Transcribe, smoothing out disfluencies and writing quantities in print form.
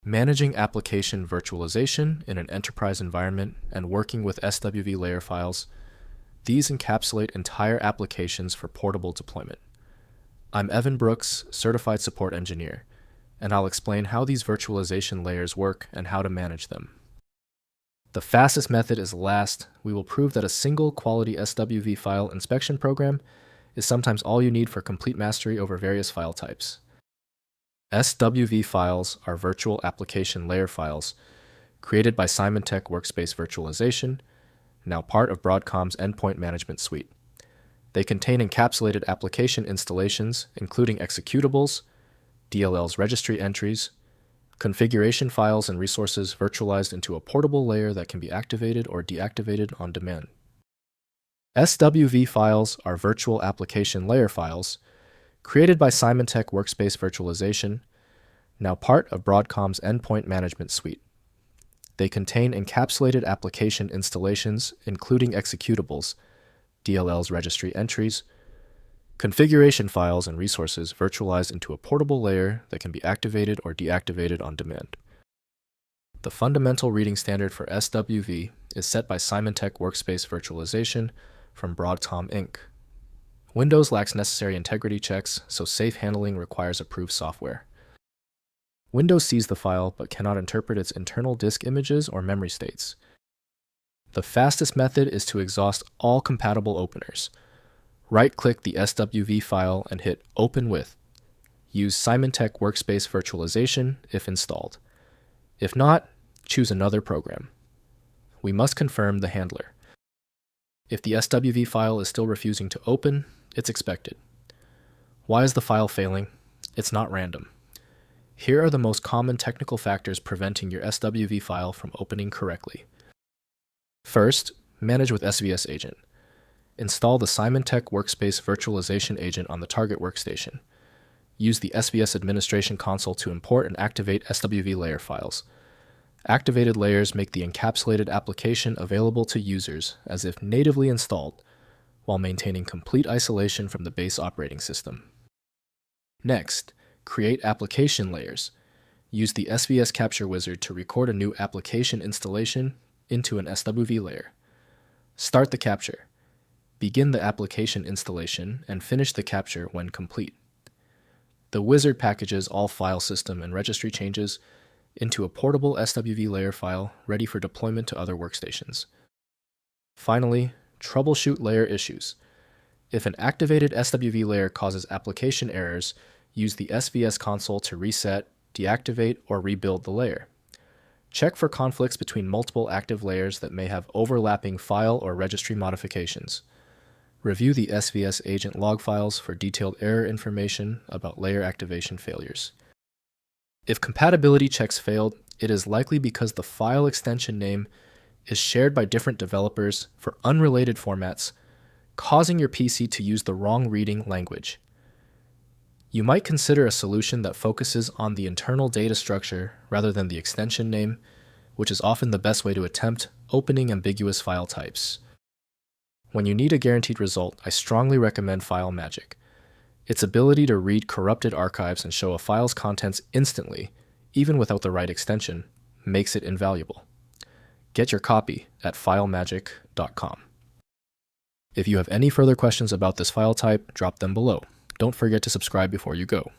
Managing application virtualization in an enterprise environment and working with SWV layer files, these encapsulate entire applications for portable deployment. I'm Evan Brooks, Certified Support Engineer, and I'll explain how these virtualization layers work and how to manage them. The fastest method is last. We will prove that a single quality SWV file inspection program is sometimes all you need for complete mastery over various file types. SWV files are virtual application layer files created by Symantec Workspace Virtualization, now part of Broadcom's Endpoint Management Suite. They contain encapsulated application installations, including executables, DLL's registry entries, configuration files and resources virtualized into a portable layer that can be activated or deactivated on demand. SWV files are virtual application layer files created by Symantec Workspace Virtualization, now part of Broadcom's Endpoint Management Suite. They contain encapsulated application installations, including executables, DLL's registry entries, configuration files and resources virtualized into a portable layer that can be activated or deactivated on demand. The fundamental reading standard for SWV is set by Symantec Workspace Virtualization from Broadcom Inc. Windows lacks necessary integrity checks, so safe handling requires approved software. Windows sees the file but cannot interpret its internal disk images or memory states. The fastest method is to exhaust all compatible openers. Right-click the SWV file and hit Open With. Use Symantec Workspace Virtualization if installed. If not, choose another program. We must confirm the handler. If the SWV file is still refusing to open, it's expected. Why is the file failing? It's not random. Here are the most common technical factors preventing your SWV file from opening correctly. First, manage with SVS Agent. Install the Symantec Workspace Virtualization Agent on the target workstation. Use the SVS Administration Console to import and activate SWV layer files. Activated layers make the encapsulated application available to users as if natively installed, while maintaining complete isolation from the base operating system. Next, create application layers. Use the SVS Capture Wizard to record a new application installation into an SWV layer. Start the capture. Begin the application installation and finish the capture when complete. The wizard packages all file system and registry changes into a portable SWV layer file ready for deployment to other workstations. Finally, troubleshoot layer issues. If an activated SWV layer causes application errors, use the SVS console to reset, deactivate, or rebuild the layer. Check for conflicts between multiple active layers that may have overlapping file or registry modifications. Review the SVS agent log files for detailed error information about layer activation failures. If compatibility checks failed, it is likely because the file extension name is shared by different developers for unrelated formats, causing your PC to use the wrong reading language. You might consider a solution that focuses on the internal data structure rather than the extension name, which is often the best way to attempt opening ambiguous file types. When you need a guaranteed result, I strongly recommend FileMagick. Its ability to read corrupted archives and show a file's contents instantly, even without the right extension, makes it invaluable. Get your copy at filemagick.com. If you have any further questions about this file type, drop them below. Don't forget to subscribe before you go.